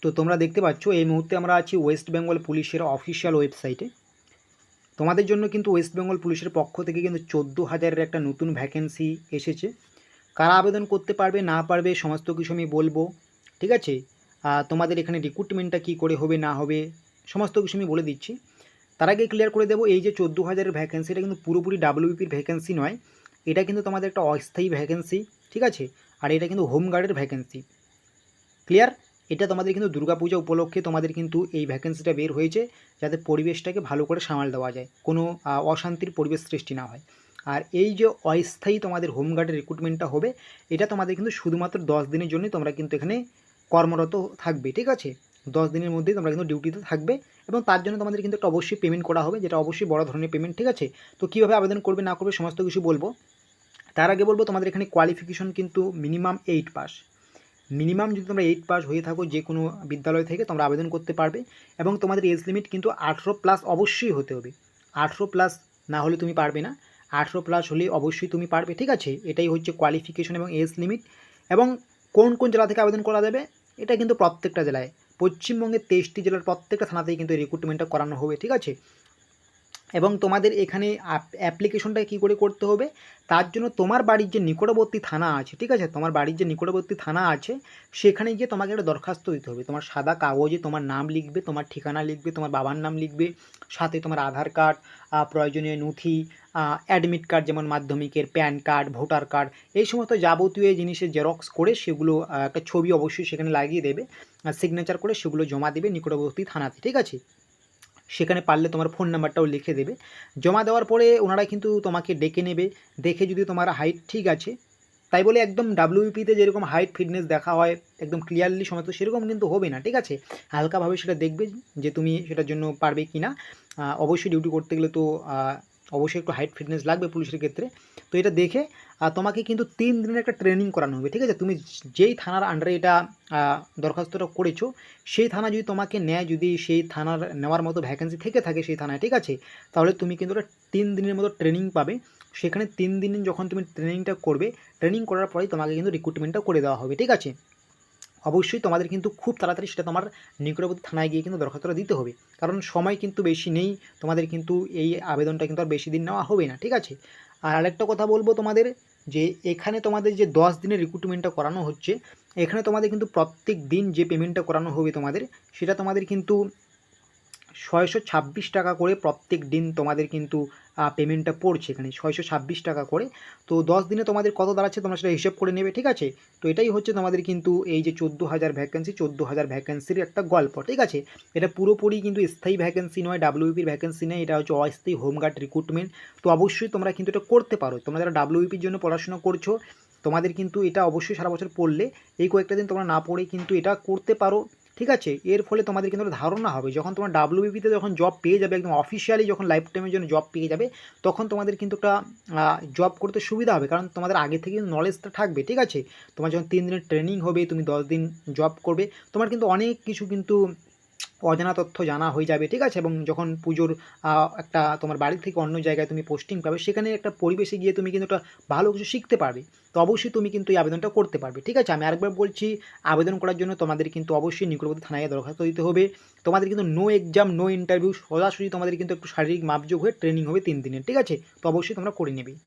তো তোমরা দেখতে পাচ্ছ এই মুহূর্তে আমরা আছি ওয়েস্ট বেঙ্গল পুলিশের অফিসিয়াল ওয়েবসাইটে। তোমাদের জন্য কিন্তু ওয়েস্ট বেঙ্গল পুলিশের পক্ষ থেকে কিন্তু 14,000-এর একটা নতুন ভ্যাকেন্সি এসেছে। কারা আবেদন করতে পারবে না পারবে সমস্ত কিছু আমি বলবো, ঠিক আছে। তোমাদের এখানে রিক্রুটমেন্টটা কী করে হবে না হবে সমস্ত কিছু আমি বলে দিচ্ছি। তার আগে ক্লিয়ার করে দেবো, এই যে 14,000-এর ভ্যাকেন্সি এটা কিন্তু পুরোপুরি ডাব্লিউবিপির ভ্যাকেন্সি নয়, এটা কিন্তু তোমাদের একটা অস্থায়ী ভ্যাকেন্সি, ঠিক আছে। আর এটা কিন্তু হোমগার্ডের ভ্যাকেন্সি। ক্লিয়ার? এটা তোমাদের কিন্তু দুর্গাপূজা উপলক্ষে তোমাদের কিন্তু এই ভ্যাকেন্সিটা বের হয়েছে, যাতে পরিবেশটাকে ভালো করে সামাল দেওয়া যায়, কোনো অশান্তির পরিবেশ সৃষ্টি না হয়। আর এই যে অস্থায়ী তোমাদের হোমগার্ডের রিক্রুটমেন্টটা হবে, এটা তোমাদের কিন্তু শুধুমাত্র 10 দিনের জন্যই তোমরা কিন্তু এখানে কর্মরত থাকবে, ঠিক আছে। 10 দিনের মধ্যেই তোমরা কিন্তু ডিউটিতে থাকবে, এবং তার জন্য তোমাদের কিন্তু একটা অবশ্যই পেমেন্ট করা হবে, যেটা অবশ্যই বড় ধরনের পেমেন্ট, ঠিক আছে। তো কীভাবে আবেদন করবে না করবে সমস্ত কিছু বলবো। তার আগে বলবো তোমাদের এখানে কোয়ালিফিকেশন কিন্তু মিনিমাম 8 পাস। মিনিমাম যদি তোমরা 8 পাস হয়ে থাকো যে কোনো বিদ্যালয় থেকে তোমরা আবেদন করতে পারবে, এবং তোমাদের এজ লিমিট কিন্তু 18+ অবশ্যই হতে হবে। 18+ না হলে তুমি পারবে না, 18+ হলে অবশ্যই তুমি পারবে, ঠিক আছে। এটাই হচ্ছে কোয়ালিফিকেশন এবং এজ লিমিট। এবং কোন কোন জেলা থেকে আবেদন করা যাবে, এটা কিন্তু প্রত্যেকটা জেলায়, পশ্চিমবঙ্গের 23টি জেলার প্রত্যেকটা থানাতেই কিন্তু রিক্রুটমেন্টটা করানো হবে, ঠিক আছে। এবং তোমাদের এখানে অ্যাপ্লিকেশনটা কী করে করতে হবে, তার জন্য তোমার বাড়ির যে নিকটবর্তী থানা আছে, ঠিক আছে, তোমার বাড়ির যে নিকটবর্তী থানা আছে সেখানে গিয়ে তোমাকে একটা দরখাস্ত দিতে হবে। তোমার সাদা কাগজে তোমার নাম লিখবে, তোমার ঠিকানা লিখবে, তোমার বাবার নাম লিখবে, সাথে তোমার আধার কার্ড, প্রয়োজনীয় নথি, অ্যাডমিট কার্ড যেমন মাধ্যমিকের, প্যান কার্ড, ভোটার কার্ড, এই সমস্ত যাবতীয় জিনিসের জেরক্স করে সেগুলো একটা ছবি অবশ্যই সেখানে লাগিয়ে দেবে, সিগনেচার করে সেগুলো জমা দেবে নিকটবর্তী থানাতে, ঠিক আছে। সেখানে পারলে তোমার ফোন নাম্বারটাও লিখে দেবে। জমা দেওয়ার পরে ওনারা কিন্তু তোমাকে ডেকে নেবে, দেখে যদি তোমার হাইট ঠিক আছে, তাই বলে একদম ডাব্লিউবিপিতে যেরকম হাইট ফিটনেস দেখা হয় একদম ক্লিয়ারলি সমস্ত, সেরকম কিন্তু হবে না, ঠিক আছে। হালকাভাবে সেটা দেখবে যে তুমি সেটার জন্য পারবে কি না। অবশ্যই ডিউটি করতে গেলে তো অবশ্যই একটু হাইট ফিটনেস লাগবে পুলিশের ক্ষেত্রে। তো এটা দেখে তোমাকে কিন্তু 3 দিনের একটা ট্রেনিং করানো হবে, ঠিক আছে। তুমি যেই থানার আন্ডারে এটা দরখাস্তটা করেছো, সেই থানা যদি তোমাকে নেয়, যদি সেই থানার নেওয়ার মতো ভ্যাকেন্সি থেকে থাকে সেই থানায়, ঠিক আছে, তাহলে তুমি কিন্তু ওটা 3 দিনের মতো ট্রেনিং পাবে। সেখানে 3 দিন যখন তুমি ট্রেনিংটা করবে, ট্রেনিং করার পরেই তোমাকে কিন্তু রিক্রুটমেন্টটা করে দেওয়া হবে, ঠিক আছে। অবশ্যই তোমাদের কিন্তু খুব তাড়াতাড়ি সেটা তোমার নিকটবর্তী থানায় গিয়ে কিন্তু দরখাস্তটা দিতে হবে, কারণ সময় কিন্তু বেশি নেই তোমাদের, কিন্তু এই আবেদনটা কিন্তু আর বেশি দিন নেওয়া হবে না, ঠিক আছে। আর আরেকটা কথা বলবো তোমাদের, যে এখানে তোমাদের যে 10 দিনের রিক্রুটমেন্টটা করানো হচ্ছে, এখানে তোমাদের কিন্তু প্রত্যেক দিন যে পেমেন্টটা করানো হবে তোমাদের, সেটা তোমাদের কিন্তু 626 টাকা করে প্রত্যেক দিন তোমাদের কিন্তু পেমেন্টটা পড়ছে এখানে 626 টাকা করে। তো 10 দিনে তোমাদের কত দাঁড়াচ্ছে তোমরা সেটা হিসেব করে নেবে, ঠিক আছে। তো এটাই হচ্ছে তোমাদের কিন্তু এই যে 14,000 ভ্যাকেন্সি, 14,000 ভ্যাকেন্সির একটা গল্প, ঠিক আছে। এটা পুরোপুরি কিন্তু স্থায়ী ভ্যাকেন্সি নয়, ডাব্লিউবিপির ভ্যাকেন্সি নেই, এটা হচ্ছে অস্থায়ী হোমগার্ড রিক্রুটমেন্ট। তো অবশ্যই তোমরা কিন্তু এটা করতে পারো, তোমরা যারা ডাব্লিউবিপির জন্য পড়াশোনা করছো, তোমাদের কিন্তু এটা অবশ্যই সারা বছর পড়লে, এই কয়েকটা দিন তোমরা না পড়ে কিন্তু এটা করতে পারো, ঠিক আছে। এর ফলে তোমাদের কিন্তু একটা ধারণা হবে, যখন তোমার ডাব্লিউবিপিতে যখন জব পেয়ে যাবে, একদম অফিসিয়ালি যখন লাইফ টাইমের জন্য জব পেয়ে যাবে, তখন তোমাদের কিন্তু একটা জব করতে সুবিধা হবে, কারণ তোমাদের আগে থেকে নলেজটা থাকবে, ঠিক আছে। তোমার যখন 3 দিনের ট্রেনিং হবে, তুমি 10 দিন জব করবে, তোমার কিন্তু অনেক কিছু কিন্তু অজানা তথ্য জানা হয়ে যাবে, ঠিক আছে। এবং যখন পুজোর একটা তোমার বাড়ি থেকে অন্য জায়গায় তুমি পোস্টিং পাবে, সেখানে একটা পরিবেশে গিয়ে তুমি কিন্তু একটা ভালো কিছু শিখতে পারবে। তো অবশ্যই তুমি কিন্তু এই আবেদনটা করতে পারবে, ঠিক আছে। আমি আরেকবার বলছি, আবেদন করার জন্য তোমাদের কিন্তু অবশ্যই নিকটবর্তী থানায় দরখাস্ত দিতে হবে। তোমাদের কিন্তু নো এক্সাম, নো ইন্টারভিউ, সরাসরি তোমাদের কিন্তু একটু শারীরিক মাপযোগ হয়ে ট্রেনিং হবে 3 দিনের, ঠিক আছে। তো অবশ্যই তোমরা করে নেবে।